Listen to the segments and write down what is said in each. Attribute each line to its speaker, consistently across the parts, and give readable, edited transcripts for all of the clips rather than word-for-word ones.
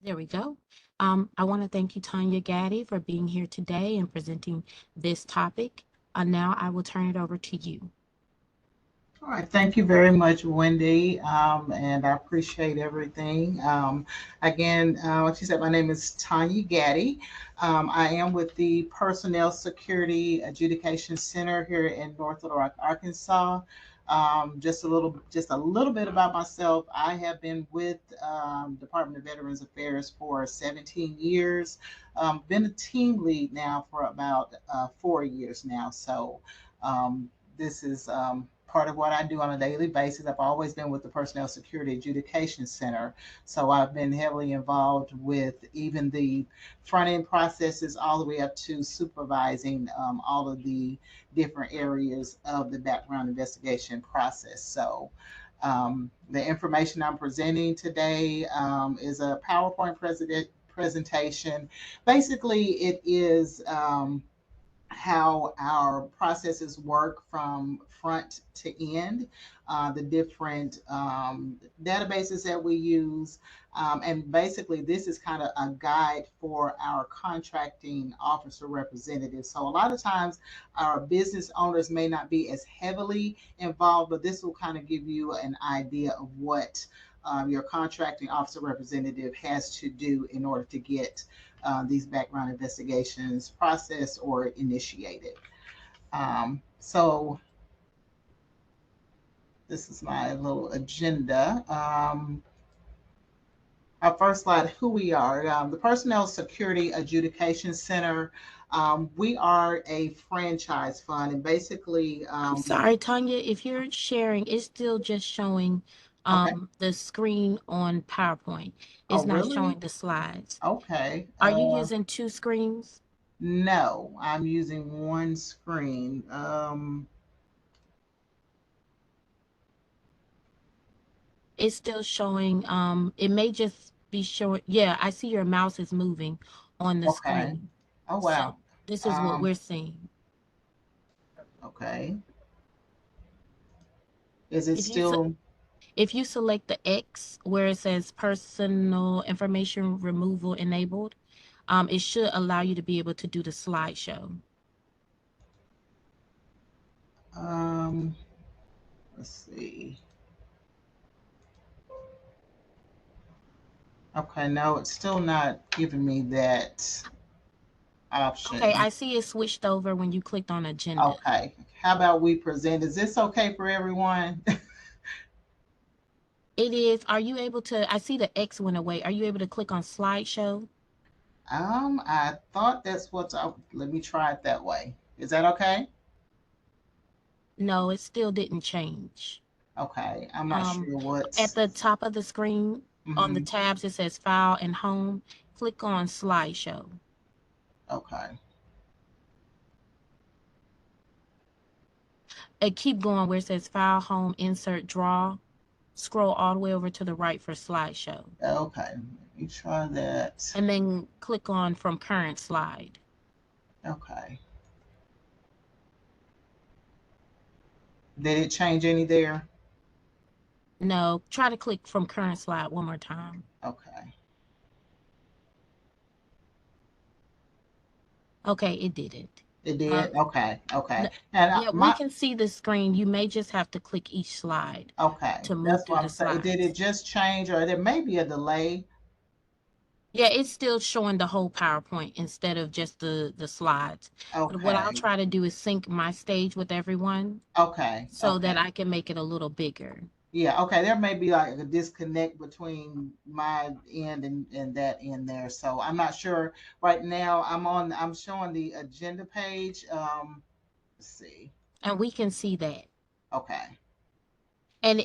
Speaker 1: There we go. I want to thank you, Tanya Gaddy, for being here today and presenting this topic. Now I will turn it over to you.
Speaker 2: All right, thank you very much, Wendy, and I appreciate everything. Again, like she said, my name is Tanya Gaddy. I am with the Personnel Security Adjudication Center here in North Little Rock, Arkansas. Just a little bit about myself. I have been with Department of Veterans Affairs for 17 years. Been a team lead now for about 4 years now. So this is part of what I do on a daily basis. I've always been with the Personnel Security Adjudication Center. So I've been heavily involved with even the front end processes all the way up to supervising all of the different areas of the background investigation process. So the information I'm presenting today is a PowerPoint presentation. Basically, it is how our processes work from front to end, the different databases that we use. And basically, this is kind of a guide for our contracting officer representatives. So, a lot of times, our business owners may not be as heavily involved, but this will kind of give you an idea of what your contracting officer representative has to do in order to get these background investigations processed or initiated. So this is my little agenda. Our first slide, who we are. The Personnel Security Adjudication Center. We are a franchise fund, and basically,
Speaker 1: I'm sorry, Tanya, if you're sharing, it's still just showing
Speaker 2: okay.
Speaker 1: the screen on PowerPoint.
Speaker 2: Oh,
Speaker 1: It's not
Speaker 2: really?
Speaker 1: showing the slides.
Speaker 2: Okay.
Speaker 1: Are you using two screens?
Speaker 2: No, I'm using one screen.
Speaker 1: It's still showing, it may just be showing, yeah, I see your mouse is moving on the
Speaker 2: Okay.
Speaker 1: screen.
Speaker 2: Oh, wow.
Speaker 1: So this is what
Speaker 2: Um,
Speaker 1: we're seeing.
Speaker 2: okay. Is it
Speaker 1: If you se-
Speaker 2: still
Speaker 1: if you select the X where it says personal information removal enabled, it should allow you to be able to do the slideshow.
Speaker 2: um let's see. Okay, no, it's still not giving me that
Speaker 1: Okay,
Speaker 2: option.
Speaker 1: I see it switched over when you clicked on agenda.
Speaker 2: Okay. How about we present? Is this okay for everyone?
Speaker 1: It is. Are you able to? I see the X went away. Are you able to click on slideshow?
Speaker 2: I thought that's let me try it that way. Is that okay?
Speaker 1: No, it still didn't change.
Speaker 2: Okay. I'm not
Speaker 1: Um,
Speaker 2: sure
Speaker 1: at
Speaker 2: what's
Speaker 1: the top of the screen on the
Speaker 2: mhm.
Speaker 1: tabs, it says File and Home. Click on Slideshow.
Speaker 2: Okay.
Speaker 1: And keep going where it says File, Home, Insert, Draw. Scroll all the way over to the right for Slideshow.
Speaker 2: Okay. Let me try that.
Speaker 1: And then click on From Current Slide.
Speaker 2: Okay. Did it change any there?
Speaker 1: No, try to click From Current Slide one more time.
Speaker 2: Okay.
Speaker 1: Okay, it did it.
Speaker 2: It
Speaker 1: Um,
Speaker 2: did? Okay. Okay.
Speaker 1: n-
Speaker 2: And
Speaker 1: yeah, we
Speaker 2: my
Speaker 1: can see the screen. You may just have to click each slide
Speaker 2: okay.
Speaker 1: to move
Speaker 2: That's
Speaker 1: through
Speaker 2: what
Speaker 1: the
Speaker 2: I'm saying. Did it
Speaker 1: slides.
Speaker 2: just change or there may be a delay?
Speaker 1: Yeah, it's still showing the whole PowerPoint instead of just the slides. But what I'll
Speaker 2: Okay.
Speaker 1: try to do is sync my stage with everyone
Speaker 2: Okay.
Speaker 1: so that
Speaker 2: Okay.
Speaker 1: I can make it a little bigger.
Speaker 2: Yeah, okay. There may be like a disconnect between my end and that end there. So I'm not sure. Right now I'm showing the agenda page. Let's see.
Speaker 1: And we can see that.
Speaker 2: Okay.
Speaker 1: And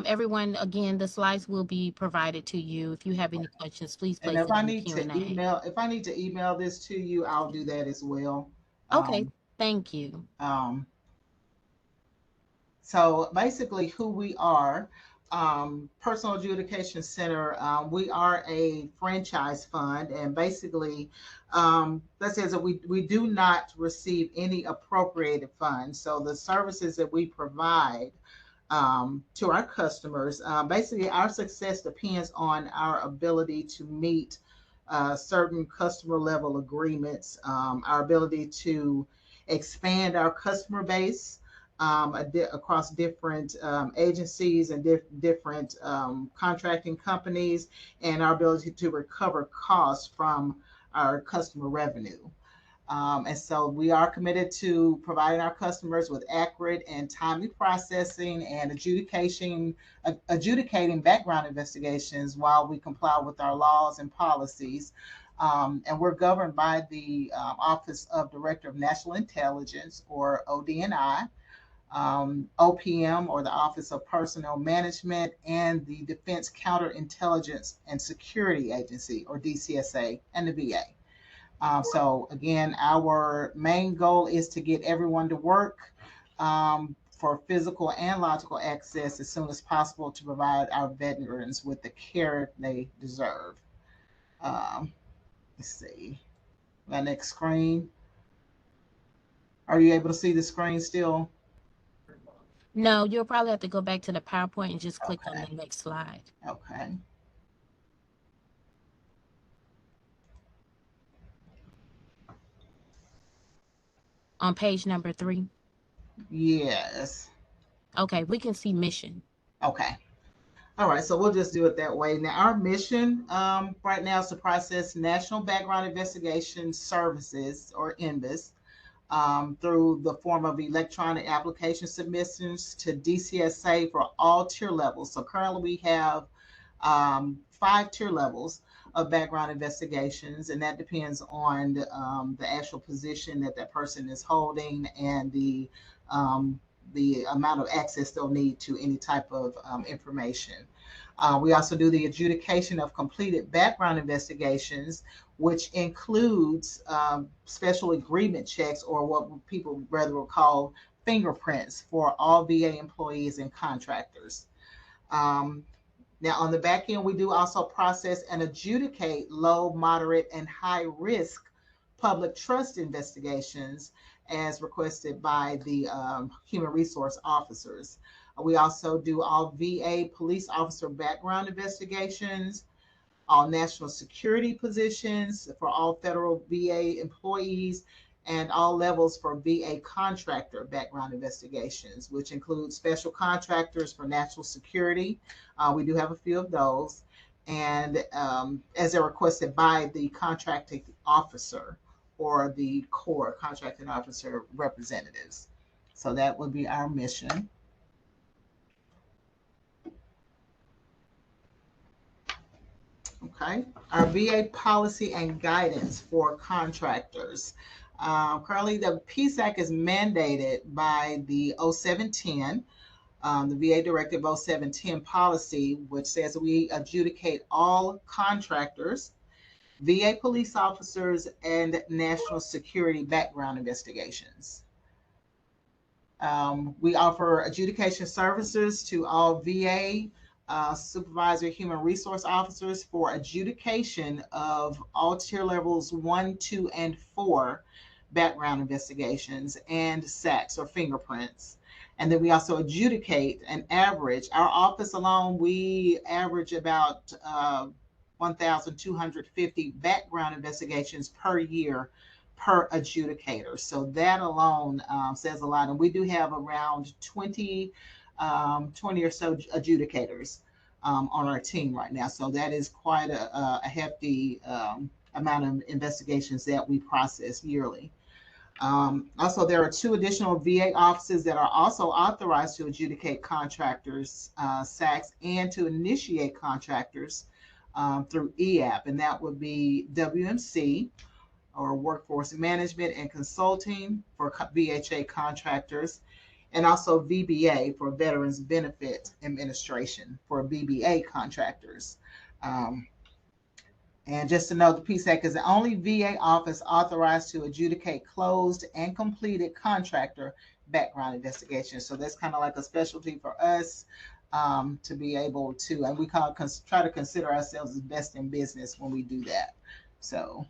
Speaker 1: everyone, again, the slides will be provided to you. If you have any questions, please
Speaker 2: And
Speaker 1: place it in the Q&A.
Speaker 2: if I need to email this to you, I'll do that as well.
Speaker 1: Okay,
Speaker 2: Um,
Speaker 1: thank you.
Speaker 2: um, So basically, who we are, Personal Adjudication Center, we are a franchise fund, and basically, that says that we do not receive any appropriated funds. So the services that we provide to our customers. Basically, our success depends on our ability to meet certain customer level agreements, our ability to expand our customer base across different agencies and different contracting companies, and our ability to recover costs from our customer revenue. And so we are committed to providing our customers with accurate and timely processing and adjudicating background investigations while we comply with our laws and policies. And we're governed by the Office of Director of National Intelligence, or ODNI, OPM, or the Office of Personnel Management, and the Defense Counterintelligence and Security Agency, or DCSA, and the VA. So again, our main goal is to get everyone to work for physical and logical access as soon as possible to provide our veterans with the care they deserve. Um, let's see, my next screen. Are you able to see the screen still?
Speaker 1: No, you'll probably have to go back to the PowerPoint and just click on
Speaker 2: Okay.
Speaker 1: the next slide.
Speaker 2: Okay.
Speaker 1: On page number 3.
Speaker 2: Yes.
Speaker 1: Okay, we can see mission.
Speaker 2: Okay. All right, so we'll just do it that way. Now, our mission right now is to process National Background Investigation Services, or NBIS, through the form of electronic application submissions to DCSA for all tier levels. So currently we have 5 tier levels of background investigations, and that depends on the actual position that that person is holding and the amount of access they'll need to any type of information. We also do the adjudication of completed background investigations, which includes special agreement checks, or what people rather will call fingerprints, for all VA employees and contractors. Um, Now, on the back end, we do also process and adjudicate low, moderate, and high risk public trust investigations as requested by the human resource officers. We also do all VA police officer background investigations, all national security positions for all federal VA employees, and all levels for VA contractor background investigations, which include special contractors for national security. We do have a few of those, and as they're requested by the contracting officer or the core contracting officer representatives. So that would be our mission. Okay, our VA policy and guidance for contractors. Currently, the PSAC is mandated by the 0710, the VA Directive 0710 policy, which says we adjudicate all contractors, VA police officers, and national security background investigations. We offer adjudication services to all VA supervisor human resource officers for adjudication of all tier levels 1, 2, and 4 background investigations and SACs, or fingerprints. And then we also adjudicate an average. Our office alone, we average about 1,250 background investigations per year per adjudicator. So that alone says a lot. And we do have around 20 or so adjudicators on our team right now. So that is quite a hefty amount of investigations that we process yearly. Also, there are 2 additional VA offices that are also authorized to adjudicate contractors, SACs, and to initiate contractors through EAP, and that would be WMC, or Workforce Management and Consulting, for VHA contractors, and also VBA, for Veterans Benefit Administration, for VBA contractors. Um, and just to know, the PSAC is the only VA office authorized to adjudicate closed and completed contractor background investigations. So that's kind of like a specialty for us, to be able to, and we try to consider ourselves as best in business when we do that. So.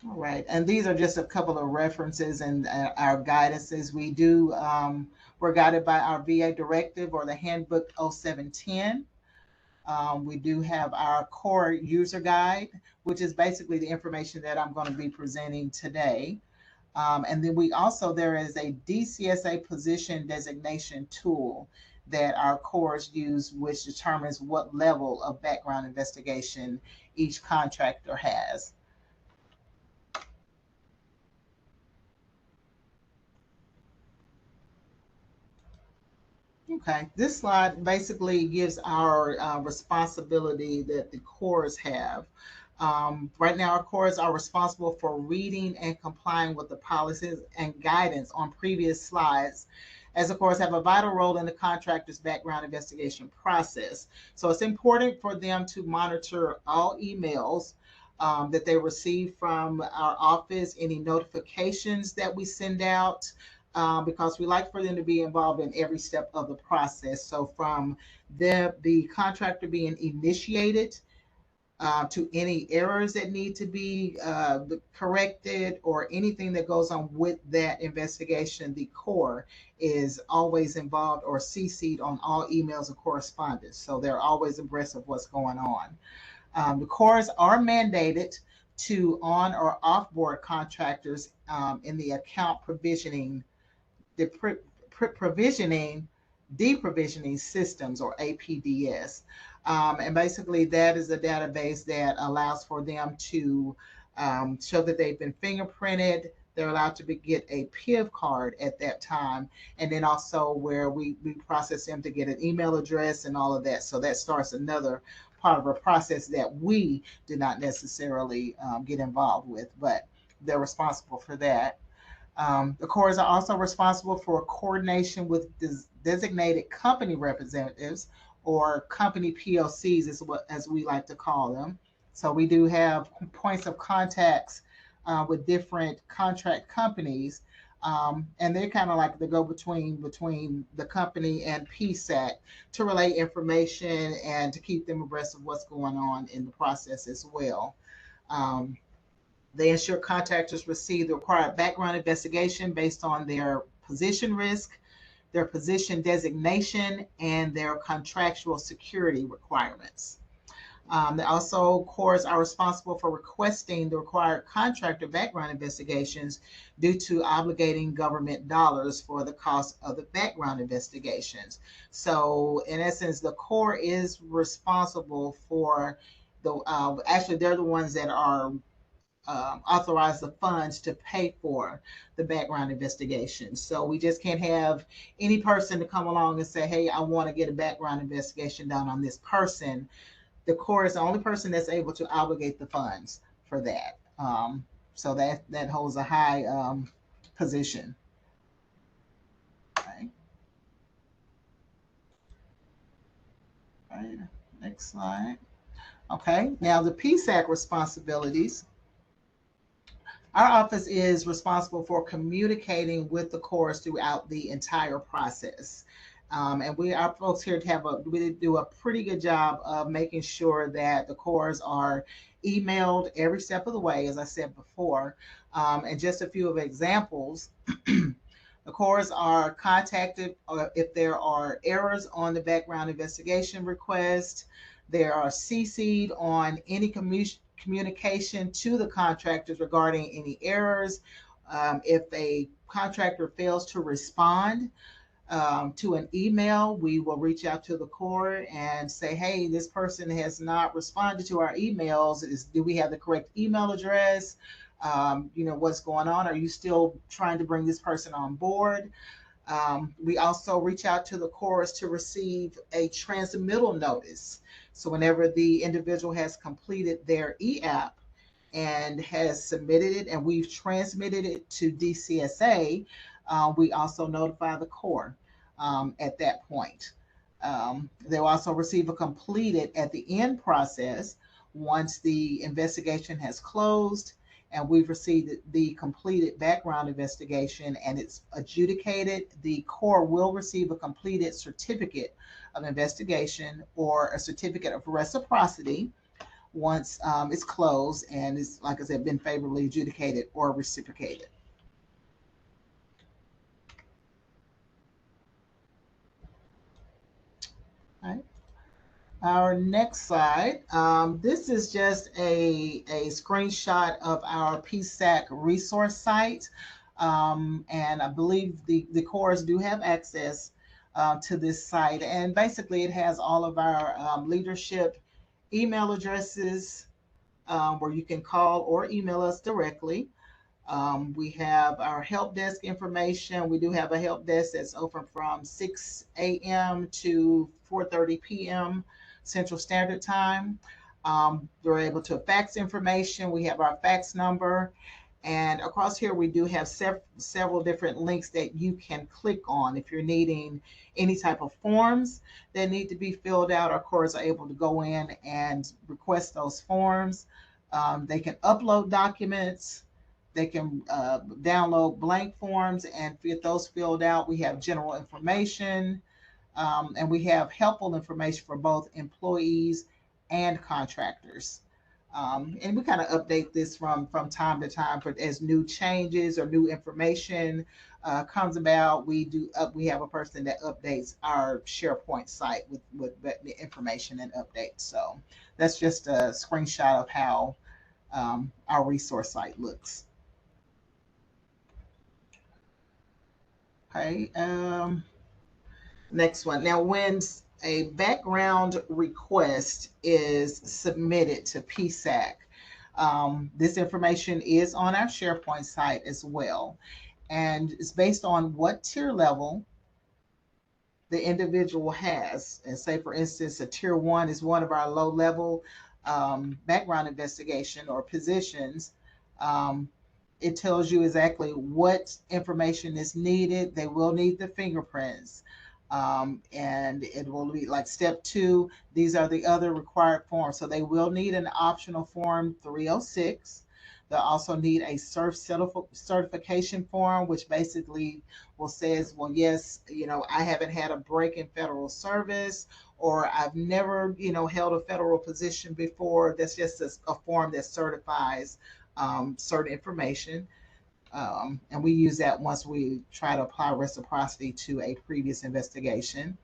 Speaker 2: All right, and these are just a couple of references and our guidances. We're guided by our VA directive or the handbook 0710. We do have our core user guide, which is basically the information that I'm going to be presenting today. And then there is a DCSA position designation tool that our cores use, which determines what level of background investigation each contractor has. Okay, this slide basically gives our responsibility that the cores have. Right now, our cores are responsible for reading and complying with the policies and guidance on previous slides, as the cores have a vital role in the contractor's background investigation process. So it's important for them to monitor all emails that they receive from our office, any notifications that we send out, because we like for them to be involved in every step of the process. So from the contractor being initiated to any errors that need to be corrected or anything that goes on with that investigation, the core is always involved or CC'd on all emails and correspondence. So they're always abreast of what's going on. The cores are mandated to on or off board contractors in the account provisioning the provisioning, deprovisioning systems or APDS. And basically, that is a database that allows for them to show that they've been fingerprinted. They're allowed to get a PIV card at that time, and then also where we process them to get an email address and all of that. So that starts another part of a process that we do not necessarily get involved with, but they're responsible for that. The cores are also responsible for coordination with designated company representatives or company PLCs, as we like to call them. So we do have points of contacts with different contract companies, and they're kind of like the go-between the company and PSAC to relay information and to keep them abreast of what's going on in the process as well. Um, they ensure contractors receive the required background investigation based on their position risk, their position designation, and their contractual security requirements. They also, cores are responsible for requesting the required contractor background investigations due to obligating government dollars for the cost of the background investigations. So, in essence, the core is responsible for actually, they're the ones that are authorize the funds to pay for the background investigation. So we just can't have any person to come along and say, hey, I want to get a background investigation done on this person. The core is the only person that's able to obligate the funds for that. So that holds a high position. Okay. All right. Next slide. Okay. Now the PSAC responsibilities. Our office is responsible for communicating with the cores throughout the entire process. And our folks here we do a pretty good job of making sure that the cores are emailed every step of the way, as I said before. And just a few of examples. The cores are contacted if there are errors on the background investigation request. They are CC'd on any communication to the contractors regarding any errors. If a contractor fails to respond to an email, we will reach out to the core and say, hey, this person has not responded to our emails. Do we have the correct email address? What's going on? Are you still trying to bring this person on board? We also reach out to the cores to receive a transmittal notice. So whenever the individual has completed their EAP and has submitted it and we've transmitted it to DCSA, we also notify the core at that point. They'll also receive a completed at the end process once the investigation has closed and we've received the completed background investigation and it's adjudicated. The core will receive a completed certificate of investigation or a certificate of reciprocity once it's closed and it's, like I said, been favorably adjudicated or reciprocated. All right. Our next slide. This is just a screenshot of our PSAC resource site. And I believe the cores do have access to this site. And basically, it has all of our leadership email addresses where you can call or email us directly. We have our help desk information. We do have a help desk that's open from 6 a.m. to 4:30 p.m. Central Standard Time. We're able to fax information. We have our fax number. And across here, we do have several different links that you can click on if you're needing any type of forms that need to be filled out. Our cores are able to go in and request those forms. They can upload documents. They can download blank forms and get those filled out. We have general information, and we have helpful information for both employees and contractors. And we kind of update this from time to time for as new changes or new information comes about. We have a person that updates our SharePoint site with the information and updates. So that's just a screenshot of how our resource site looks. Okay. Next one. Now, when a background request is submitted to PSAC, this information is on our SharePoint site as well. And it's based on what tier level the individual has. And say, for instance, a tier one is one of our low level background investigation or positions. Um, it tells you exactly what information is needed. They will need the fingerprints. And it will be like step two. These are the other required forms. So they will need an optional form 306. They'll also need a certification form, which basically will says, well, yes, I haven't had a break in federal service, or I've never, held a federal position before. That's just a form that certifies certain information. And we use that once we try to apply reciprocity to a previous investigation.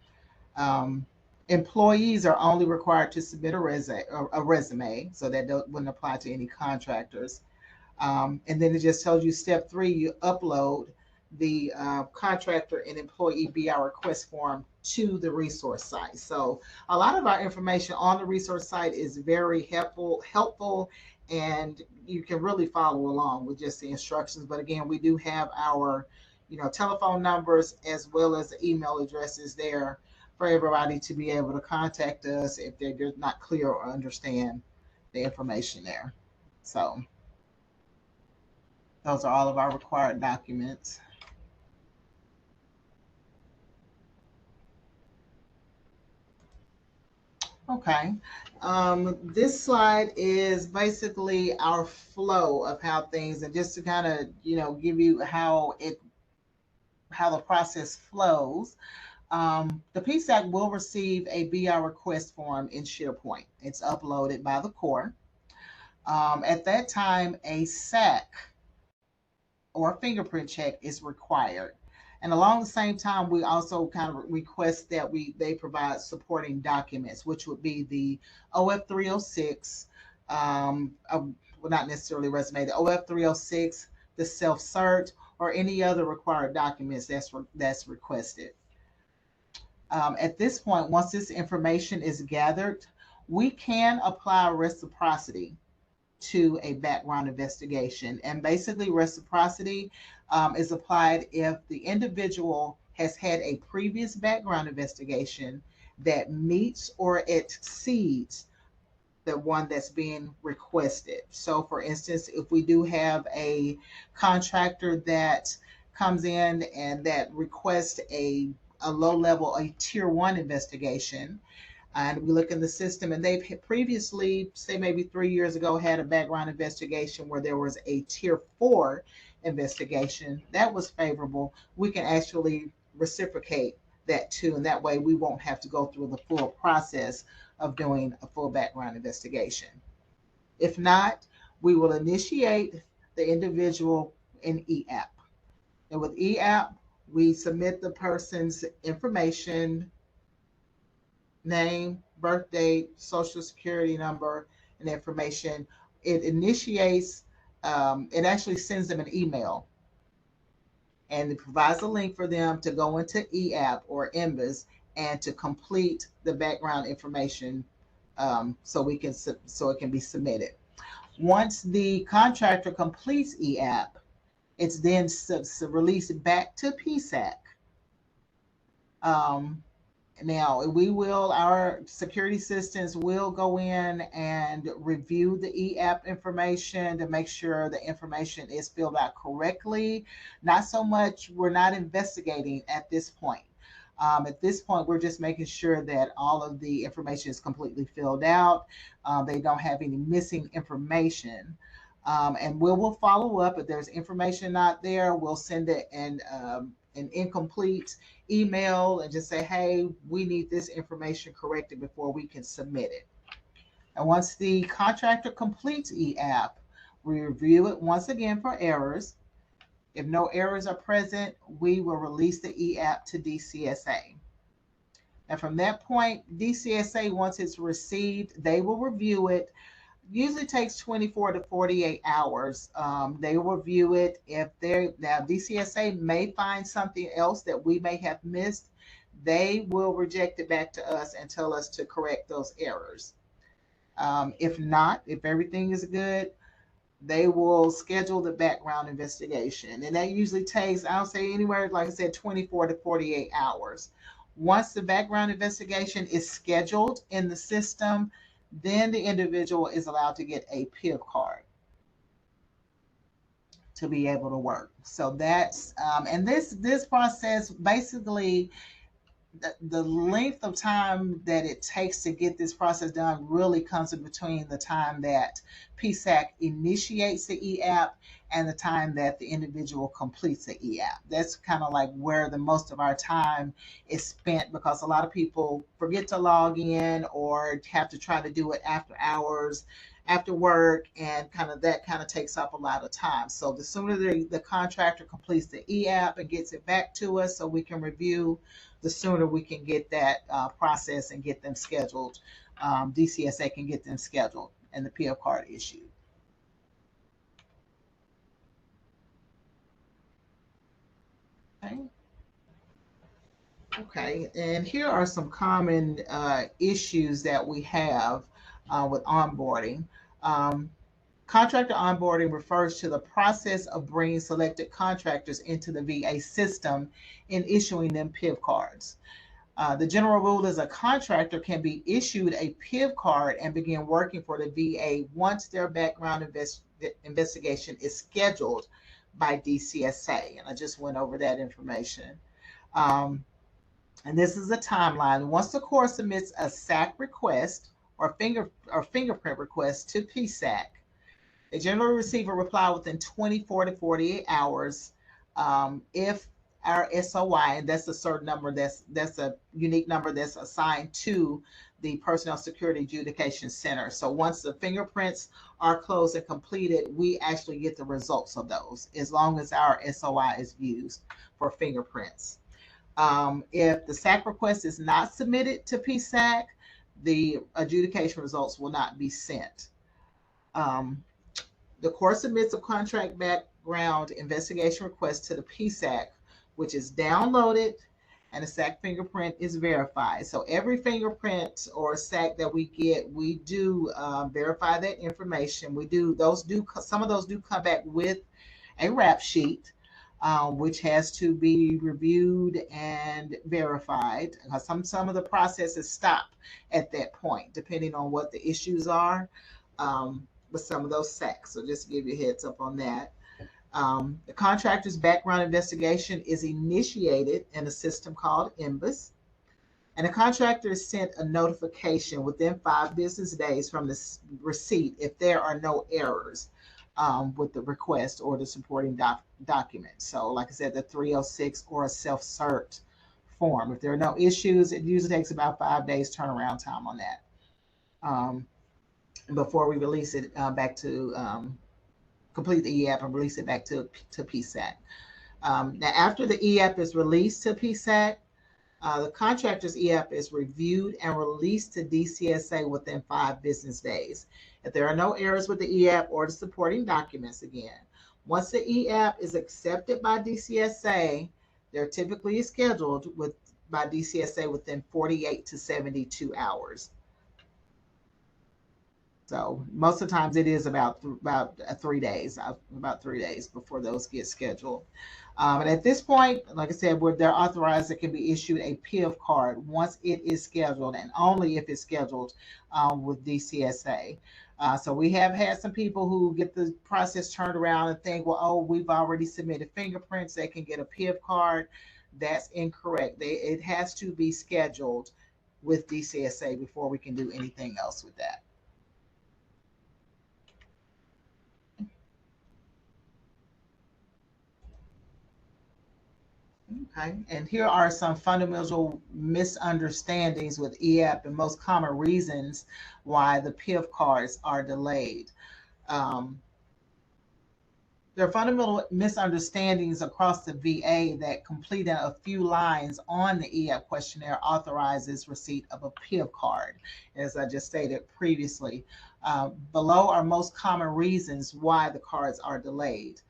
Speaker 2: Um, Employees are only required to submit a resume, so that wouldn't apply to any contractors. And then it just tells you step three, you upload the contractor and employee BR request form to the resource site. So a lot of our information on the resource site is very helpful, and you can really follow along with just the instructions. But again, we do have our, telephone numbers as well as the email addresses there for everybody to be able to contact us if they're not clear or understand the information there. So those are all of our required documents. Okay. This slide is basically our flow of how things, and just to kind of, give you how the process flows. The PSAC will receive a BR request form in SharePoint. It's uploaded by the core. At that time, a SAC or a fingerprint check is required. And along the same time, we also kind of request that they provide supporting documents, which would be the OF 306, well, not necessarily resume, the OF 306, the self cert, or any other required documents that's requested. At this point, once this information is gathered, we can apply reciprocity to a background investigation. And basically, reciprocity is applied if the individual has had a previous background investigation that meets or exceeds the one that's being requested. So, for instance, if we do have a contractor that comes in and that requests a low level, a tier one investigation, and we look in the system and they've previously, say maybe 3 years ago, had a background investigation where there was a tier four investigation that was favorable, we can actually reciprocate that too, and that way we won't have to go through the full process of doing a full background investigation. If not, we will initiate the individual in EAP. And with EAP, we submit the person's information, name, birth date, social security number, and information. It initiates, it actually sends them an email, and it provides a link for them to go into EAP or IMBIS and to complete the background information, so it can be submitted. Once the contractor completes EAP, it's then released back to PSAC. Um, Now, our security assistants will go in and review the EAP information to make sure the information is filled out correctly. Not so much, we're not investigating at this point. At this point, we're just making sure that all of the information is completely filled out. They don't have any missing information. And we'll follow up if there's information not there. We'll send it an incomplete email and just say, hey, we need this information corrected before we can submit it. And once the contractor completes EAP, we review it once again for errors. If no errors are present, we will release the EAP to DCSA. And from that point, DCSA, once it's received, they will review it. Usually takes 24 to 48 hours. They will review it. If they're now DCSA may find something else that we may have missed, they will reject it back to us and tell us to correct those errors. If not, if everything is good, they will schedule the background investigation. And that usually takes, I'll say anywhere, like I said, 24 to 48 hours. Once the background investigation is scheduled in the system, then the individual is allowed to get a PIV card to be able to work. So that's, and this process basically, the length of time that it takes to get this process done really comes in between the time that PSAC initiates the EAP and the time that the individual completes the EAP. That's kind of like where the most of our time is spent, because a lot of people forget to log in or have to try to do it after hours, after work, and that kind of takes up a lot of time. So the sooner the contractor completes the EAP and gets it back to us so we can review, the sooner we can get that process and get them scheduled. DCSA can get them scheduled and the PF card issued. Okay. Okay, and here are some common issues that we have with onboarding. Um, Contractor onboarding refers to the process of bringing selected contractors into the VA system and issuing them PIV cards. The general rule is a contractor can be issued a PIV card and begin working for the VA once their background investigation is scheduled by DCSA. And I just went over that information. Um, and this is a timeline. Once the Corps submits a SAC request or fingerprint request to PSAC, they generally receive a reply within 24 to 48 hours. If our SOI, and that's a certain number, that's a unique number that's assigned to the Personnel Security Adjudication Center. So once the fingerprints are closed and completed, we actually get the results of those, as long as our SOI is used for fingerprints. If the SAC request is not submitted to PSAC, the adjudication results will not be sent. Um, the Corps submits a contract background investigation request to the PSAC, which is downloaded, and the SAC fingerprint is verified. So every fingerprint or SAC that we get, we do verify that information. Some of those do come back with a rap sheet, which has to be reviewed and verified. Some of the processes stop at that point, depending on what the issues are. With some of those SACs. So just to give you a heads up on that. The contractor's background investigation is initiated in a system called IMBIS, and the contractor is sent a notification within 5 business days from the receipt if there are no errors with the request or the supporting document. So like I said, the 306 or a self-cert form. If there are no issues, it usually takes about 5 days turnaround time on that. Um, before we release it back to complete the EAP and release it back to PSAT. Now, after the EAP is released to PSAT, the contractor's EAP is reviewed and released to DCSA within 5 business days. If there are no errors with the EAP or the supporting documents, again, once the EAP is accepted by DCSA, they're typically scheduled by DCSA within 48 to 72 hours. So most of the times it is about 3 days, about 3 days before those get scheduled. And at this point, like I said, where they're authorized, it can be issued a PIV card once it is scheduled, and only if it's scheduled with DCSA. So we have had some people who get the process turned around and think, well, oh, we've already submitted fingerprints, they can get a PIV card. That's incorrect. It has to be scheduled with DCSA before we can do anything else with that. Okay, and here are some fundamental misunderstandings with EAP and most common reasons why the PIV cards are delayed. Um, there are fundamental misunderstandings across the VA that completing a few lines on the EAP questionnaire authorizes receipt of a PIV card, as I just stated previously. Below are most common reasons why the cards are delayed.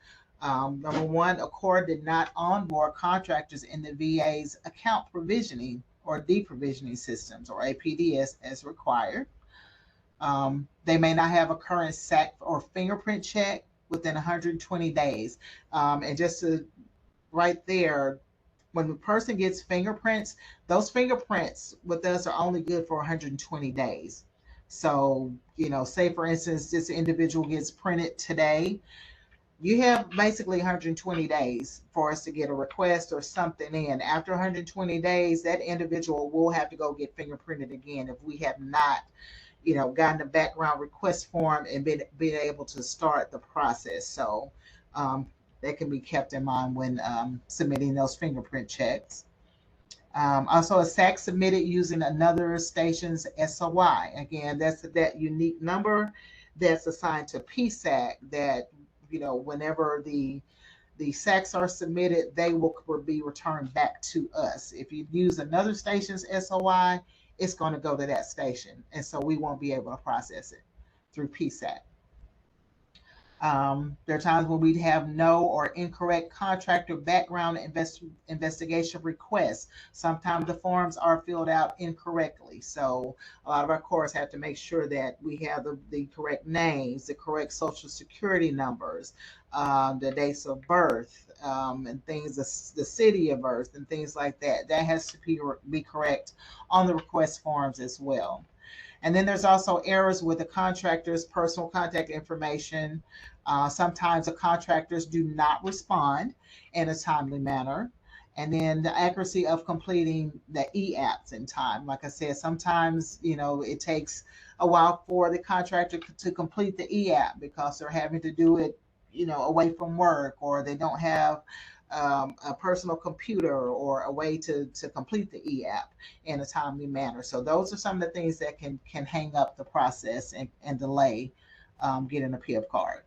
Speaker 2: Number one, Accord did not onboard contractors in the VA's account provisioning or deprovisioning systems, or APDS, as required. They may not have a current SAC or fingerprint check within 120 days. And just to right there, when the person gets fingerprints, those fingerprints with us are only good for 120 days. So, say for instance, this individual gets printed today, you have basically 120 days for us to get a request or something in. After 120 days, that individual will have to go get fingerprinted again if we have not, gotten a background request form and been able to start the process. So that can be kept in mind when submitting those fingerprint checks. Also, a SAC submitted using another station's SOI. Again, that's that unique number that's assigned to PSAC that, whenever the SACs are submitted, they will be returned back to us. If you use another station's SOI, it's going to go to that station. And so we won't be able to process it through PSAC. There are times when we have no or incorrect contractor background investigation requests. Sometimes the forms are filled out incorrectly. So a lot of our cores have to make sure that we have the correct names, the correct social security numbers, the dates of birth, and things, the city of birth, and things like that. That has to be correct on the request forms as well. And then there's also errors with the contractor's personal contact information. Sometimes the contractors do not respond in a timely manner. And then the accuracy of completing the EAPs in time. Like I said, sometimes, it takes a while for the contractor to complete the EAP because they're having to do it, away from work, or they don't have a personal computer or a way to complete the EAP in a timely manner. So those are some of the things that can hang up the process and delay getting a PIV card.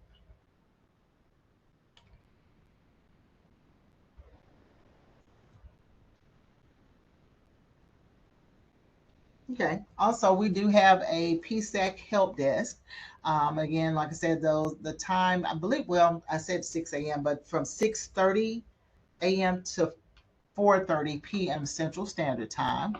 Speaker 2: Okay. Also, we do have a PSEC help desk. Again, like I said, the time, I believe, well, I said 6 a.m., but from 6:30 a.m. to 4:30 p.m. Central Standard Time.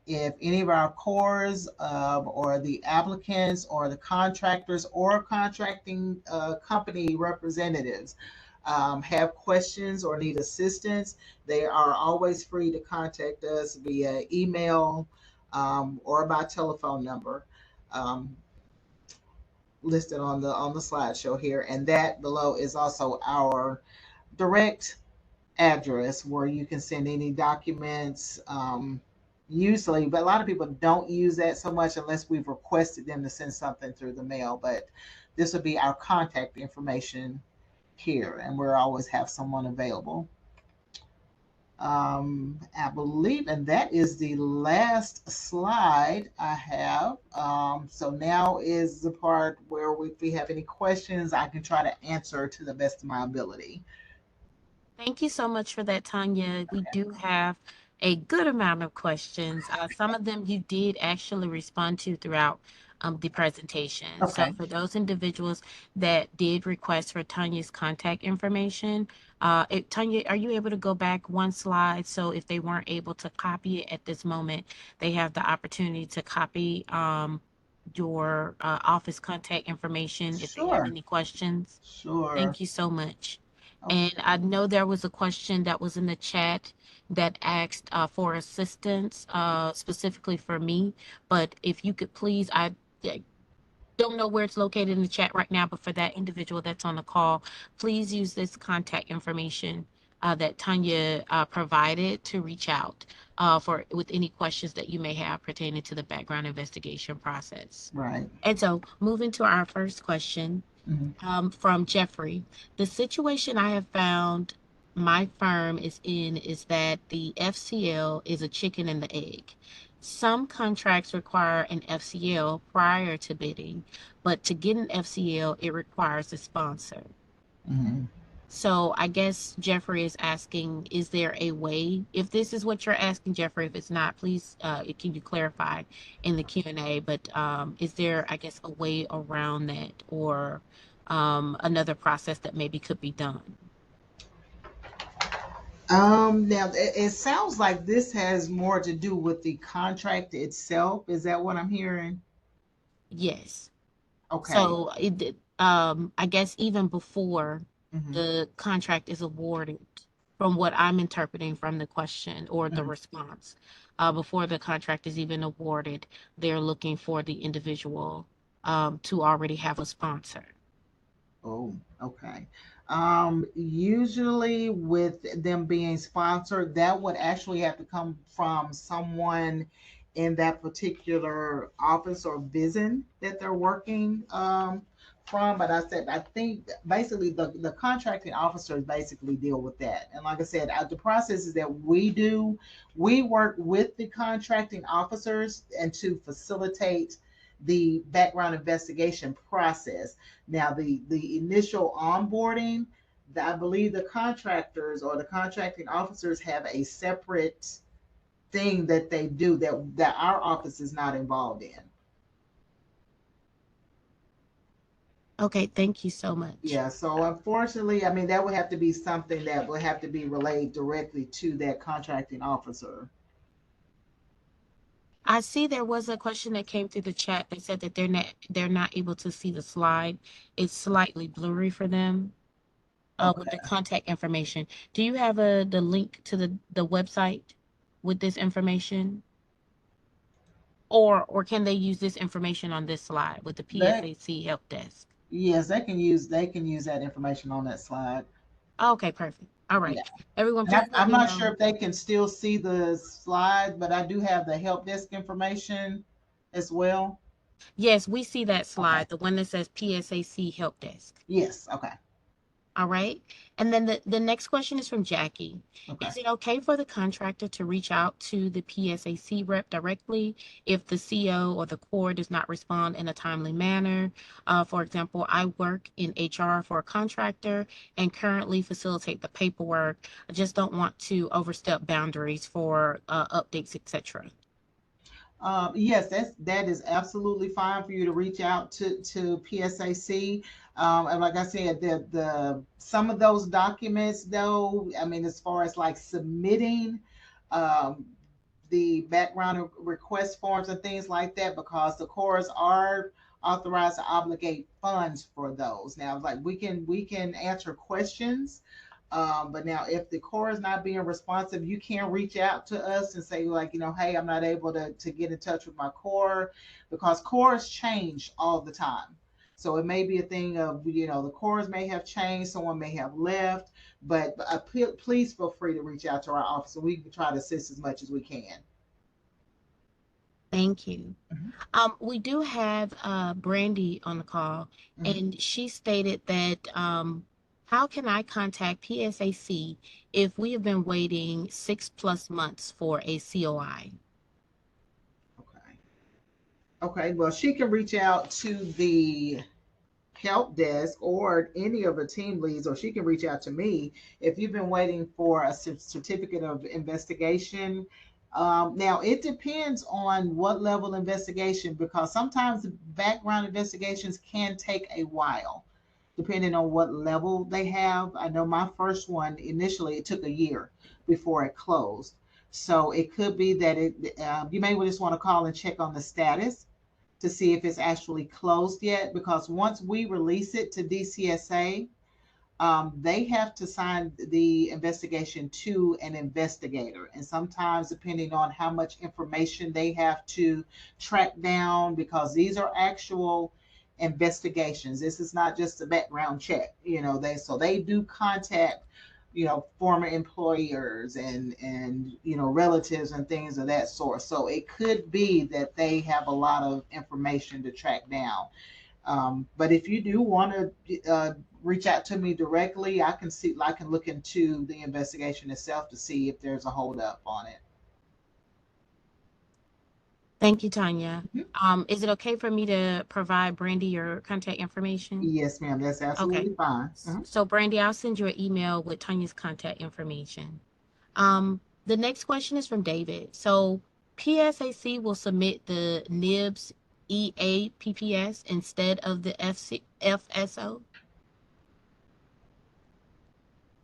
Speaker 2: If any of our cores or the applicants or the contractors or contracting company representatives have questions or need assistance, they are always free to contact us via email or by telephone number listed on the slideshow here. And that below is also our direct address where you can send any documents usually, but a lot of people don't use that so much unless we've requested them to send something through the mail. But this would be our contact information here, and we'll always have someone available. I believe, and that is the last slide I have. So now is the part where if we have any questions, I can try to answer to the best of my ability.
Speaker 1: Thank you so much for that, Tanya. We do have a good amount of questions. Some of them you did actually respond to throughout the presentation. So
Speaker 2: Okay,
Speaker 1: for those individuals that did request for Tanya's contact information, Tanya, are you able to go back one slide? So if they weren't able to copy it at this moment, they have the opportunity to copy your office contact information if they have
Speaker 2: sure,
Speaker 1: any questions.
Speaker 2: sure.
Speaker 1: Thank you so much. And
Speaker 2: Okay.
Speaker 1: I know there was a question that was in the chat that asked for assistance, specifically for me. But if you could please, I don't know where it's located in the chat right now, but for that individual that's on the call, please use this contact information that Tanya provided to reach out for with any questions that you may have pertaining to the background investigation process.
Speaker 2: Right.
Speaker 1: And so, moving to our first question,
Speaker 2: Mhm.
Speaker 1: from Jeffrey. The situation I have found my firm is in is that the FCL is a chicken and the egg. Some contracts require an FCL prior to bidding, but to get an FCL, it requires a sponsor.
Speaker 2: Mhm.
Speaker 1: So I guess Jeffrey is asking, is there a way? If this is what you're asking, Jeffrey, if it's not, please, can you clarify in the Q&A? But is there, I guess, a way around that or another process that maybe could be done?
Speaker 2: Now it sounds like this has more to do with the contract itself. Is that what I'm hearing?
Speaker 1: Yes.
Speaker 2: Okay.
Speaker 1: So I guess even before
Speaker 2: Hmm.
Speaker 1: the contract is awarded, from what I'm interpreting from the question or the
Speaker 2: Hmm.
Speaker 1: response, before the contract is even awarded, they're looking for the individual to already have a sponsor.
Speaker 2: Oh, okay. Usually with them being sponsored, that would actually have to come from someone in that particular office or vision that they're working from. But I said, I think basically the contracting officers basically deal with that. And like I said, the processes that we do, we work with the contracting officers and to facilitate the background investigation process. Now, the initial onboarding, I believe the contractors or the contracting officers have a separate thing that they do that our office is not involved in.
Speaker 1: Okay, thank you so much.
Speaker 2: Yeah, so unfortunately, I mean, that would have to be something that would have to be relayed directly to that contracting officer.
Speaker 1: I see there was a question that came through the chat that said that they're not able to see the slide. It's slightly blurry for them with the
Speaker 2: Okay.
Speaker 1: contact information. Do you have the link to the website with this information? Or can they use this information on this slide with the
Speaker 2: They
Speaker 1: PSAC help desk?
Speaker 2: yes, they can use that information on that slide.
Speaker 1: Okay, perfect. All right.
Speaker 2: Yeah.
Speaker 1: Everyone,
Speaker 2: And
Speaker 1: please let
Speaker 2: I'm
Speaker 1: me
Speaker 2: not sure
Speaker 1: know.
Speaker 2: if they can still see the slide, but I do have the help desk information as well.
Speaker 1: Yes, we see that
Speaker 2: Okay.
Speaker 1: slide, the one that says PSAC help desk.
Speaker 2: Yes. Okay.
Speaker 1: All right. And then the next question is from Jackie.
Speaker 2: Okay.
Speaker 1: Is it okay for the contractor to reach out to the PSAC rep directly if the CO or the core does not respond in a timely manner? For example, I work in HR for a contractor and currently facilitate the paperwork. I just don't want to overstep boundaries for updates, etc.
Speaker 2: Yes, that is absolutely fine for you to reach out to PSAC. And like I said, the some of those documents, though, I mean, as far as like submitting um, the background request forms and things like that, because the cores are authorized to obligate funds for those. Now, like we can answer questions, but now, if the core is not being responsive, you can reach out to us and say, like, hey, I'm not able to get in touch with my core, because cores change all the time. So it may be a thing of, the cores may have changed, someone may have left, but please feel free to reach out to our office and we can try to assist as much as we can.
Speaker 1: Thank you.
Speaker 2: Mhm.
Speaker 1: We do have Brandy on the call,
Speaker 2: Mhm.
Speaker 1: and she stated that How can I contact PSAC if we have been waiting 6+ months for a COI?
Speaker 2: Okay. Okay. Well, she can reach out to the help desk or any of the team leads, or she can reach out to me if you've been waiting for a certificate of investigation. Now, it depends on what level investigation, because sometimes background investigations can take a while, depending on what level they have. I know my first one initially it took a year before it closed, so it could be that you may just want to call and check on the status to see if it's actually closed yet. Because once we release it to DCSA, they have to sign the investigation to an investigator. And sometimes, depending on how much information they have to track down, because these are actual investigations, this is not just a background check. They do contact former employers and relatives and things of that sort. So it could be that they have a lot of information to track down. But if you do want to reach out to me directly, I can look into the investigation itself to see if there's a holdup on it.
Speaker 1: Thank you, Tanya.
Speaker 2: Mhm.
Speaker 1: Is it okay for me to provide Brandy your contact information?
Speaker 2: Yes, ma'am. That's
Speaker 1: Okay.
Speaker 2: absolutely fine.
Speaker 1: So, Brandy, I'll send you an email with Tanya's contact information. The next question is from David. So, PSAC will submit the NIBS EAPPS instead of the FSO.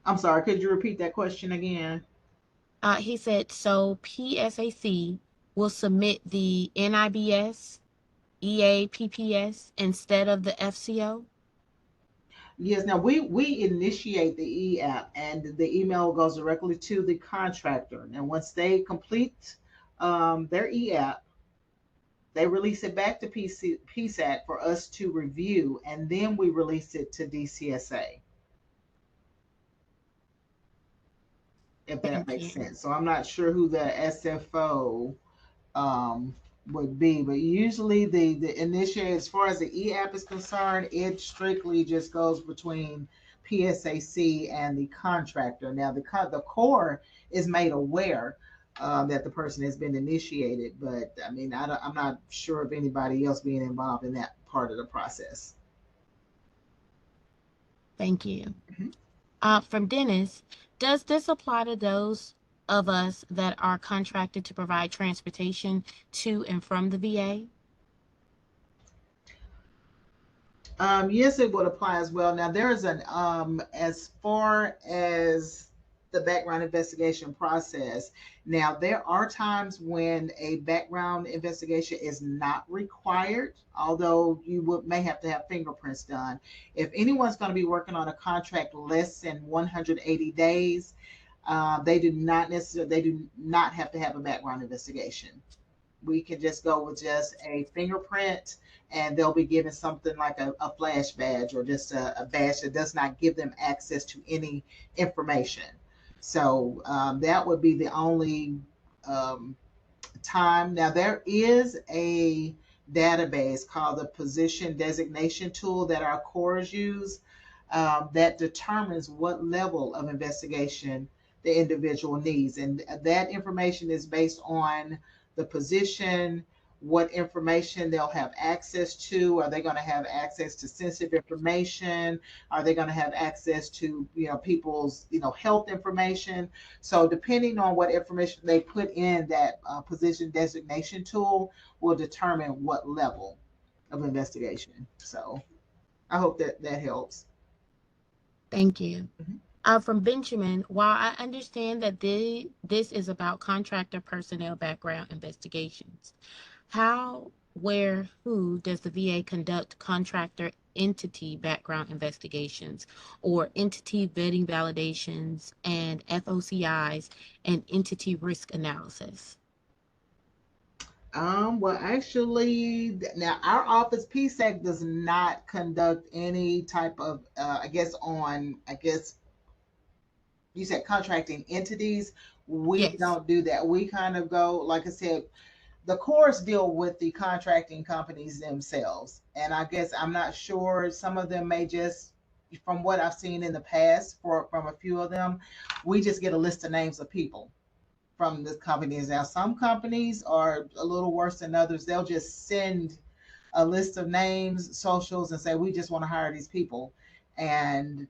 Speaker 2: I'm sorry. Could you repeat that question again?
Speaker 1: He said, so PSAC will submit the NIBS EAPPS instead of the FCO.
Speaker 2: Yes. Now we initiate the e-app, and the email goes directly to the contractor. And once they complete their e-app, they release it back to PSAC for us to review, and then we release it to DCSA, if that
Speaker 1: Thank
Speaker 2: makes
Speaker 1: you.
Speaker 2: sense. So I'm not sure who the SFO um, would be, but usually the initiate, as far as the e-app is concerned, it strictly just goes between PSAC and the contractor. Now the core is made aware that the person has been initiated, but I mean I'm not sure of anybody else being involved in that part of the process.
Speaker 1: Thank you.
Speaker 2: Mhm.
Speaker 1: From Dennis, does this apply to those of us that are contracted to provide transportation to and from the VA?
Speaker 2: Yes, it would apply as well. Now, there is as far as the background investigation process, now there are times when a background investigation is not required, although may have to have fingerprints done. If anyone's going to be working on a contract less than 180 days, they do not have to have a background investigation. We can just go with just a fingerprint, and they'll be given something like a flash badge, or just a badge that does not give them access to any information. So that would be the only um, time. Now, there is a database called the position designation tool that our cores use, that determines what level of investigation the individual needs. And that information is based on the position, what information they'll have access to. Are they going to have access to sensitive information? Are they going to have access to people's health information? So depending on what information they put in that position designation tool will determine what level of investigation. So I hope that helps.
Speaker 1: Thank you.
Speaker 2: Mhm.
Speaker 1: From Benjamin, while I understand that this is about contractor personnel background investigations, how, where, who does the VA conduct contractor entity background investigations or entity vetting validations and FOCIs and entity risk analysis?
Speaker 2: Well, actually, now our office, PSEC, does not conduct any type of, I guess you said contracting entities. We
Speaker 1: Yes.
Speaker 2: don't do that. We kind of go, like I said, the courts deal with the contracting companies themselves. And I guess I'm not sure, some of them may just from what I've seen in the past from a few of them, we just get a list of names of people from the companies. Now, some companies are a little worse than others. They'll just send a list of names, socials, and say, we just want to hire these people. And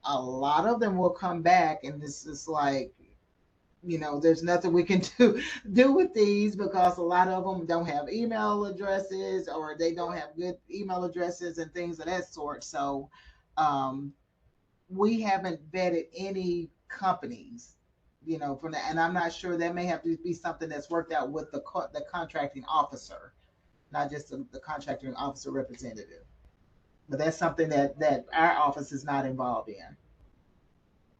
Speaker 2: a lot of them will come back, and this is like, there's nothing we can do with these because a lot of them don't have email addresses or they don't have good email addresses and things of that sort. So um, we haven't vetted any companies, from that, and I'm not sure that may have to be something that's worked out with the contracting officer, not just the contracting officer representative. But that's something that our office is not involved in.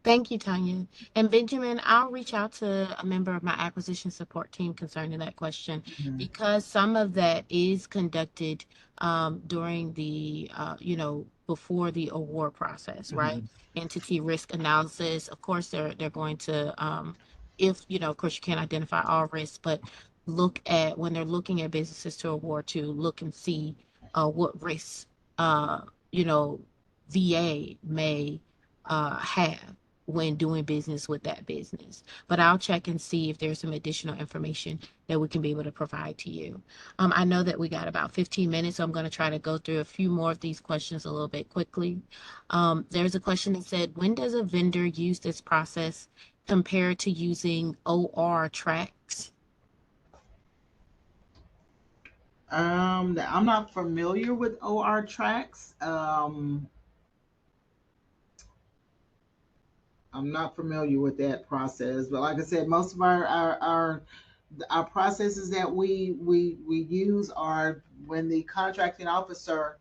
Speaker 1: Thank you, Tanya. And Benjamin, I'll reach out to a member of my acquisition support team concerning that question
Speaker 2: Mm-hmm.
Speaker 1: because some of that is conducted during before the award process, right?
Speaker 2: Mm-hmm.
Speaker 1: Entity risk analysis. Of course, they're going to, if, of course, you can't identify all risks, but look at when they're looking at businesses to award to, look and see what risks, uh, you know, VA may have when doing business with that business. But I'll check and see if there's some additional information that we can be able to provide to you. I know that we got about 15 minutes, so I'm going to try to go through a few more of these questions a little bit quickly. There's a question that said, when does a vendor use this process compared to using OR tracks?
Speaker 2: I'm not familiar with OR tracks. I'm not familiar with that process, but like I said, most of our processes that we use are when the contracting officer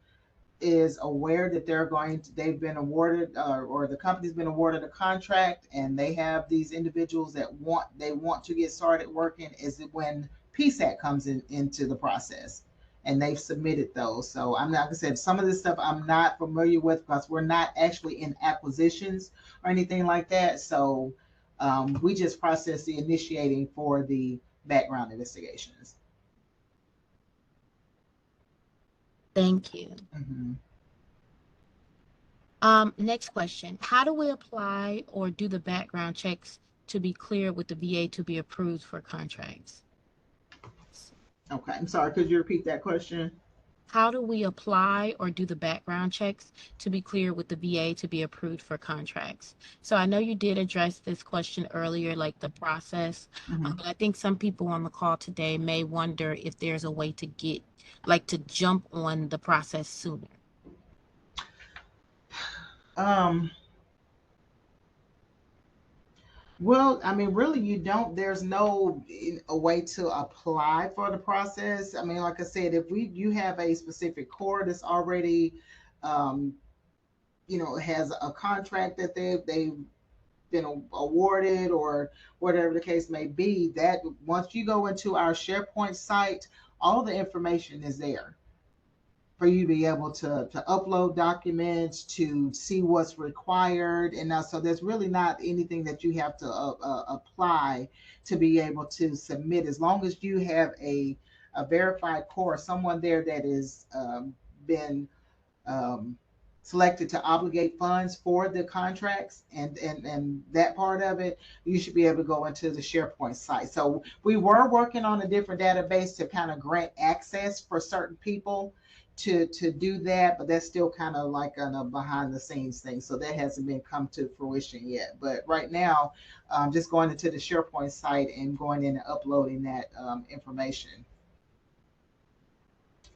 Speaker 2: is aware that they've been awarded, or the company's been awarded a contract, and they have these individuals that want to get started working. Is it when PSAT comes into the process, and they've submitted those. So I'm not, like I said, some of this stuff I'm not familiar with because we're not actually in acquisitions or anything like that. So we just process the initiating for the background investigations.
Speaker 1: Thank you.
Speaker 2: Mm-hmm.
Speaker 1: Next question. How do we apply or do the background checks to be cleared with the VA to be approved for contracts?
Speaker 2: Okay, I'm sorry. Could you repeat that question?
Speaker 1: How do we apply or do the background checks to be cleared with the VA to be approved for contracts? So I know you did address this question earlier, like the process,
Speaker 2: Mm-hmm.
Speaker 1: but I think some people on the call today may wonder if there's a way to get, like, to jump on the process sooner.
Speaker 2: Um, well, I mean, really, you don't. There's no a way to apply for the process. I mean, like I said, if you have a specific core that's already, um, has a contract that they've been awarded or whatever the case may be, that once you go into our SharePoint site, all the information is there for you to be able to upload documents, to see what's required. And now, so there's really not anything that you have to apply to be able to submit, as long as you have a verified core, someone there that is been um, selected to obligate funds for the contracts, and that part of it, you should be able to go into the SharePoint site. So we were working on a different database to kind of grant access for certain people to do that, but that's still kind of like a behind the scenes thing. So that hasn't been come to fruition yet. But right now, just going into the SharePoint site and going in and uploading that information.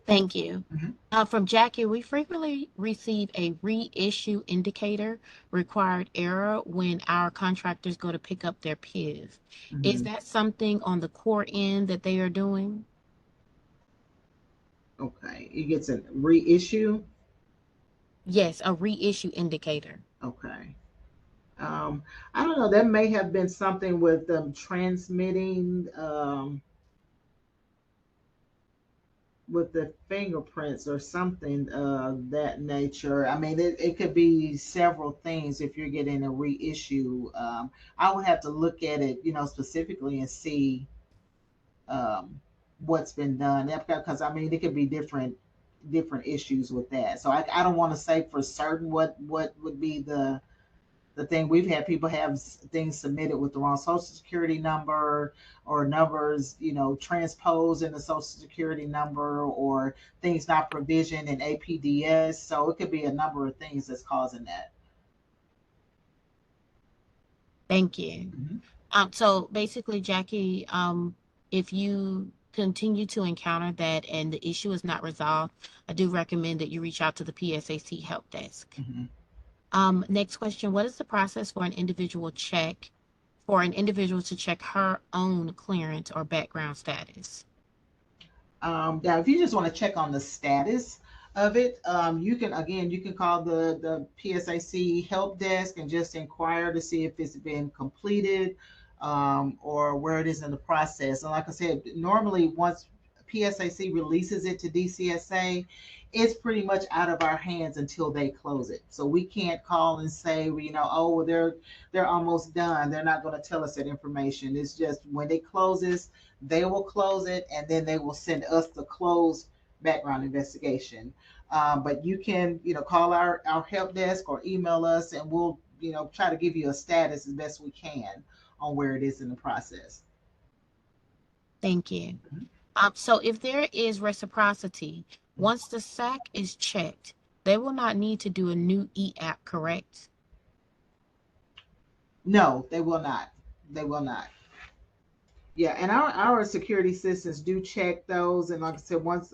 Speaker 1: Thank you.
Speaker 2: Mm-hmm.
Speaker 1: From Jackie, we frequently receive a reissue indicator required error when our contractors go to pick up their PIV. Is
Speaker 2: Mm-hmm.
Speaker 1: that something on the core end that they are doing?
Speaker 2: Okay, it gets a reissue.
Speaker 1: Yes, a reissue indicator.
Speaker 2: Okay. I don't know. That may have been something with them transmitting with the fingerprints or something that nature. I mean, it could be several things if you're getting a reissue. I would have to look at it, specifically and see um, what's been done. Because I mean, it could be different. different issues with that. So I don't want to say for certain what would be the thing. We've had people have things submitted with the wrong social security number, or numbers, transposed in the social security number, or things not provisioned in APDS. So it could be a number of things that's causing that.
Speaker 1: Thank you.
Speaker 2: Mhm.
Speaker 1: So basically, Jackie, if you continue to encounter that and the issue is not resolved, I do recommend that you reach out to the PSAC help desk.
Speaker 2: Mhm.
Speaker 1: Next question, what is the process for an individual to check her own clearance or background status?
Speaker 2: Now, if you just want to check on the status of it, you can call the PSAC help desk and just inquire to see if it's been completed, or where it is in the process. And like I said, normally once PSAC releases it to DCSA, it's pretty much out of our hands until they close it. So we can't call and say, well, oh, well, they're almost done. They're not going to tell us that information. It's just when it closes, they will close it, and then they will send us the closed background investigation. But you can, call our help desk or email us, and we'll, try to give you a status as best we can on where it is in the process.
Speaker 1: Thank you. So if there is reciprocity, once the SAC is checked, they will not need to do a new e-app, correct?
Speaker 2: No, they will not. They will not. Yeah, and our security systems do check those. And like I said, once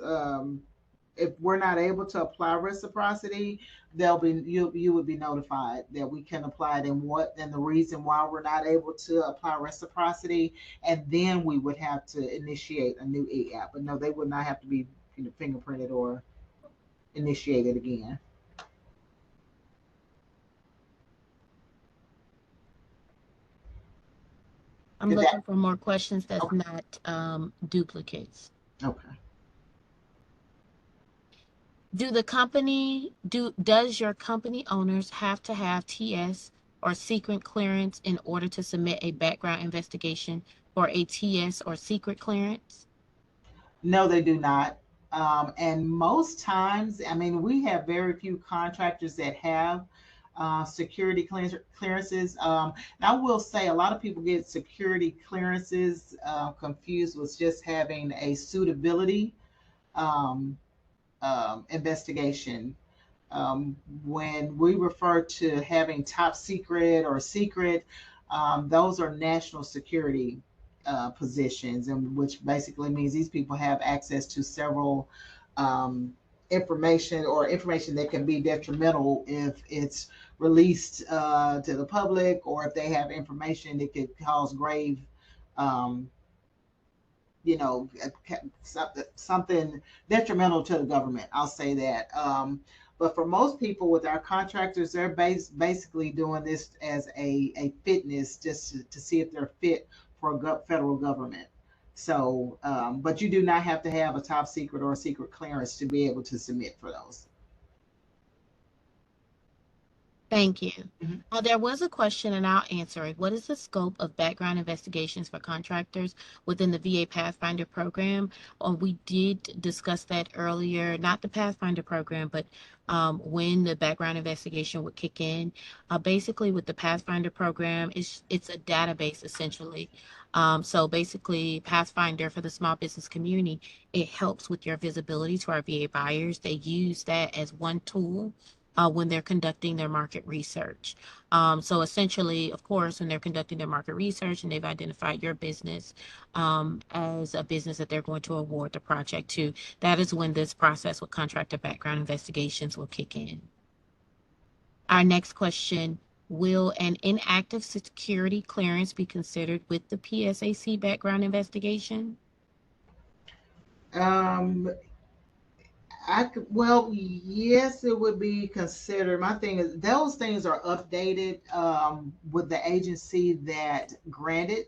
Speaker 2: if we're not able to apply reciprocity, they'll be you would be notified that we can apply it, and the reason why we're not able to apply reciprocity, and then we would have to initiate a new e-app. But no, they would not have to be, fingerprinted or initiated again.
Speaker 1: I'm
Speaker 2: Did
Speaker 1: looking
Speaker 2: that?
Speaker 1: for more questions that's
Speaker 2: Okay.
Speaker 1: not duplicates.
Speaker 2: Okay.
Speaker 1: Does your company owners have to have TS or secret clearance in order to submit a background investigation for a TS or secret clearance?
Speaker 2: No, they do not. And most times, I mean, we have very few contractors that have security clearances. And I will say a lot of people get security clearances confused with just having a suitability um, investigation. When we refer to having top secret or secret, those are national security positions, and which basically means these people have access to several um, information that can be detrimental if it's released to the public, or if they have information that could cause grave um, something detrimental to the government. I'll say that. But for most people with our contractors, they're basically doing this as a fitness, just to see if they're fit for federal government. So, but you do not have to have a top secret or a secret clearance to be able to submit for those.
Speaker 1: Thank you.
Speaker 2: Mhm.
Speaker 1: There was a question, and I'll answer it. What is the scope of background investigations for contractors within the VA Pathfinder program? We did discuss that earlier, not the Pathfinder program, but when the background investigation would kick in. Basically, with the Pathfinder program, it's a database essentially. So basically, Pathfinder for the small business community, it helps with your visibility to our VA buyers. They use that as one tool when they're conducting their market research. So essentially, of course, when they're conducting their market research and they've identified your business as a business that they're going to award the project to, that is when this process with contractor background investigations will kick in. Our next question, will an inactive security clearance be considered with the PSAC background investigation?
Speaker 2: Um, well, yes, it would be considered. My thing is, those things are updated with the agency that granted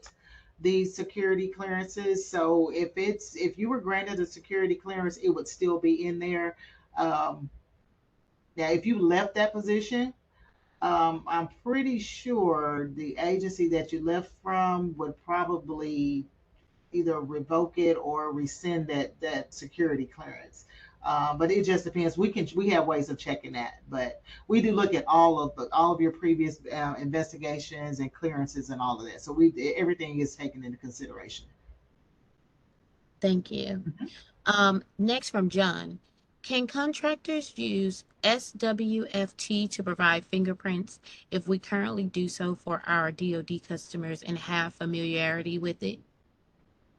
Speaker 2: these security clearances. So if you were granted a security clearance, it would still be in there. Um, Now, if you left that position, I'm pretty sure the agency that you left from would probably either revoke it or rescind that security clearance. But it just depends. We have ways of checking that, but we do look at all of your previous investigations and clearances and all of that. So we everything is taken into consideration.
Speaker 1: Thank you.
Speaker 2: Mhm.
Speaker 1: Next from John. Can contractors use SWFT to provide fingerprints if we currently do so for our DoD customers and have familiarity with it?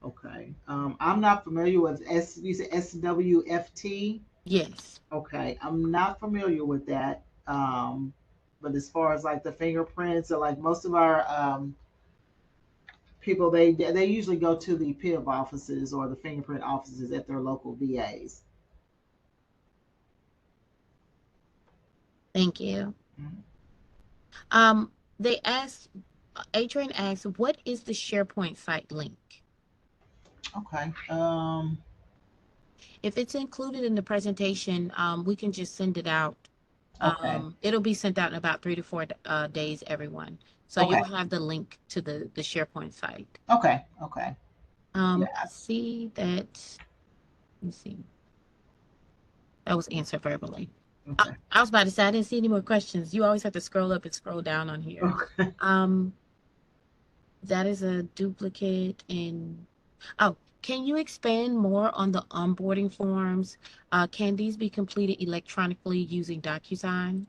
Speaker 2: Okay. I'm not familiar with you said SWFT.
Speaker 1: Yes.
Speaker 2: Okay, I'm not familiar with that. But as far as like the fingerprints, or like most of our people, they usually go to the PIV offices or the fingerprint offices at their local VAs.
Speaker 1: Thank you.
Speaker 2: Mhm.
Speaker 1: They asked, Adrian asked, what is the SharePoint site link?
Speaker 2: Okay.
Speaker 1: If it's included in the presentation, we can just send it out.
Speaker 2: Okay.
Speaker 1: It'll be sent out in about 3 to 4 days, everyone. So
Speaker 2: Okay.
Speaker 1: you'll have the link to the SharePoint site.
Speaker 2: Okay. Okay. Yeah.
Speaker 1: I see that. Let me see. That was answered verbally.
Speaker 2: Okay.
Speaker 1: I was about to say I didn't see any more questions. You always have to scroll up and scroll down on here.
Speaker 2: Okay.
Speaker 1: Um, that is a duplicate in. Oh, can you expand more on the onboarding forms? Can these be completed electronically using DocuSign?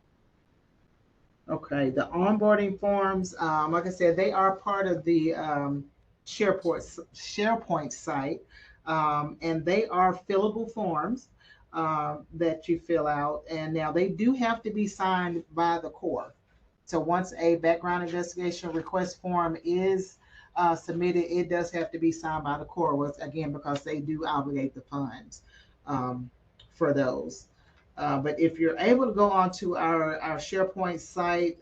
Speaker 2: Okay, the onboarding forms, like I said, they are part of the SharePoint site, and they are fillable forms that you fill out. And now they do have to be signed by the Corps. So once a background investigation request form is submitted, it does have to be signed by the Corps. Once again, because they do obligate the funds um, for those. But if you're able to go onto our SharePoint site,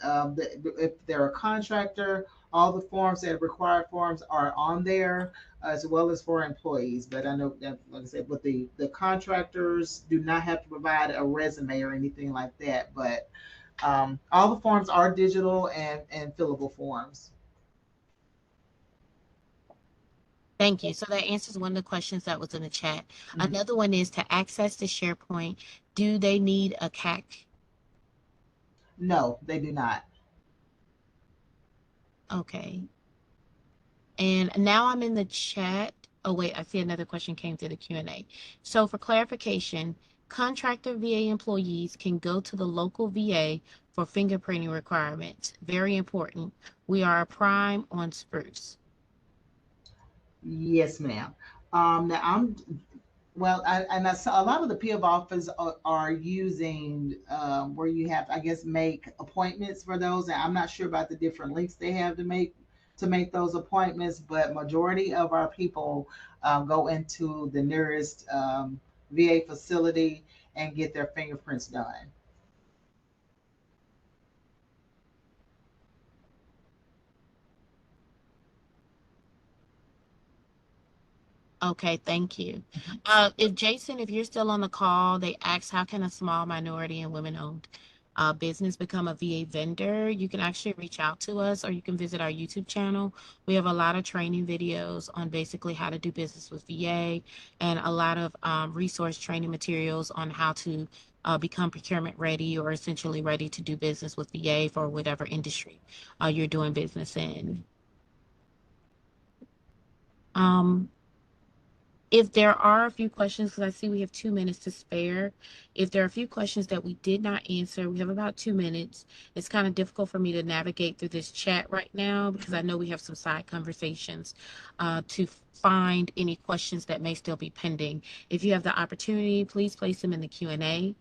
Speaker 2: if they're a contractor, all the forms that are required forms are on there, as well as for employees. But I know that, like I said, with the contractors do not have to provide a resume or anything like that. But all the forms are digital and fillable forms.
Speaker 1: Thank you. So that answers one of the questions that was in the chat.
Speaker 2: Mhm.
Speaker 1: Another one is to access the SharePoint, do they need a CAC?
Speaker 2: No, they do not.
Speaker 1: Okay. And now I'm in the chat. Oh, wait, I see another question came through the Q&A. So for clarification, contractor VA employees can go to the local VA for fingerprinting requirements. Very important. We are a prime on Spruce.
Speaker 2: Yes, ma'am. Now I'm Well, and I saw a lot of the PO office are using where you have, I guess, make appointments for those. And I'm not sure about the different links they have to make those appointments, but majority of our people go into the nearest VA facility and get their fingerprints done.
Speaker 1: Okay, thank you.
Speaker 2: Mhm.
Speaker 1: If Jason, if you're still on the call, they asked how can a small minority and women-owned business become a VA vendor? You can actually reach out to us or you can visit our YouTube channel. We have a lot of training videos on basically how to do business with VA and a lot of resource training materials on how to become procurement ready or essentially ready to do business with VA for whatever industry you're doing business in. Um, if there are a few questions, because I see we have 2 minutes to spare, if there are a few questions that we did not answer, we have about 2 minutes. It's kind of difficult for me to navigate through this chat right now because I know we have some side conversations to find any questions that may still be pending. If you have the opportunity, please place them in the Q&A.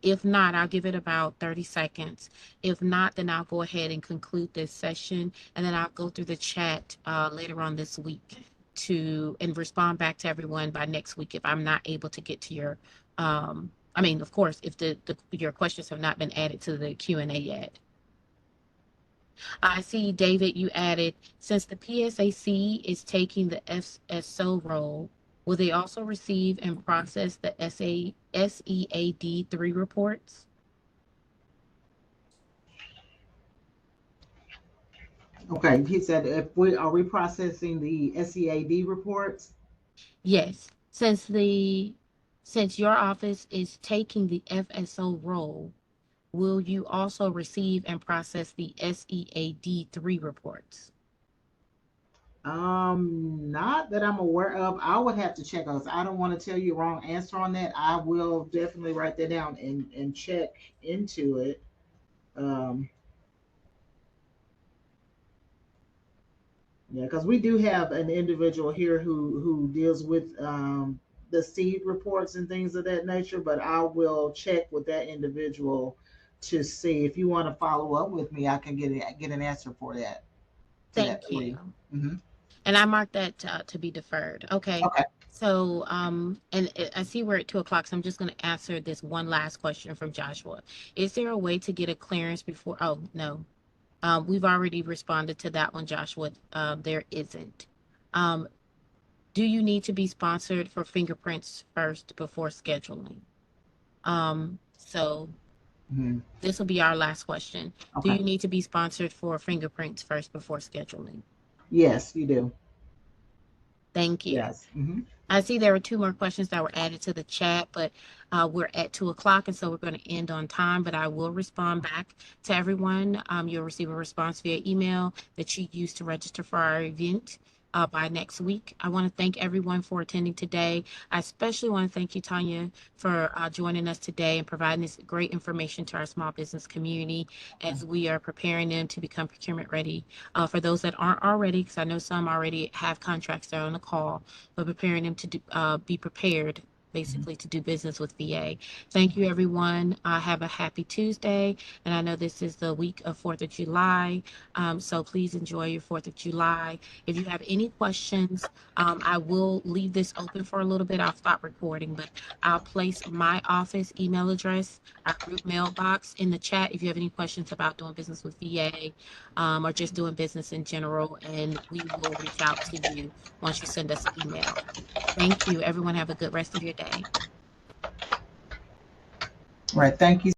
Speaker 1: If not, I'll give it about 30 seconds. If not, then I'll go ahead and conclude this session, and then I'll go through the chat later on this week to and respond back to everyone by next week if I'm not able to get to your I mean, of course, if your questions have not been added to the Q&A yet. I see, David, you added, since the PSAC is taking the SSO role, will they also receive and process the SEAD3 reports?
Speaker 2: Okay, he said if we are we processing the SEAD reports.
Speaker 1: Yes, Since your office is taking the FSO role, will you also receive and process the SEAD3 reports?
Speaker 2: Not that I'm aware of. I would have to check those. I don't want to tell you a wrong answer on that. I will definitely write that down and check into it. Um, yeah, because we do have an individual here who deals with the seed reports and things of that nature. But I will check with that individual to see if you want to follow up with me. I can get an answer for that to that
Speaker 1: Thank
Speaker 2: for you.
Speaker 1: you.
Speaker 2: Hmm.
Speaker 1: And I marked that to be deferred. Okay.
Speaker 2: Okay.
Speaker 1: So, I see we're at 2 o'clock, so I'm just going to answer this one last question from Joshua. Is there a way to get a clearance before? Oh, no. We've already responded to that one, Joshua. There isn't. Um, do you need to be sponsored for fingerprints first before scheduling? So
Speaker 2: Hmm.
Speaker 1: this will be our last question. Do
Speaker 2: Okay.
Speaker 1: you need to be sponsored for fingerprints first before scheduling?
Speaker 2: Yes, you do.
Speaker 1: Thank you.
Speaker 2: Yes. Hmm.
Speaker 1: I see there were two more questions that were added to the chat, but we're at 2 o'clock, and so we're going to end on time. But I will respond back to everyone. You'll receive a response via email that you use to register for our event by next week. I want to thank everyone for attending today. I especially want to thank you, Tanya, for joining us today and providing this great information to our small business community as we are preparing them to become procurement ready. For those that aren't already, because I know some already have contracts that are on the call, but preparing them to be prepared basically to do business with VA. Thank you, everyone. Have a happy Tuesday. And I know this is the week of 4th of July, so please enjoy your 4th of July. If you have any questions, I will leave this open for a little bit. I'll stop recording, but I'll place my office email address, our group mailbox in the chat if you have any questions about doing business with VA or just doing business in general, and we will reach out to you once you send us an email. Thank you. Everyone have a good rest of your day.
Speaker 2: Right. Thank you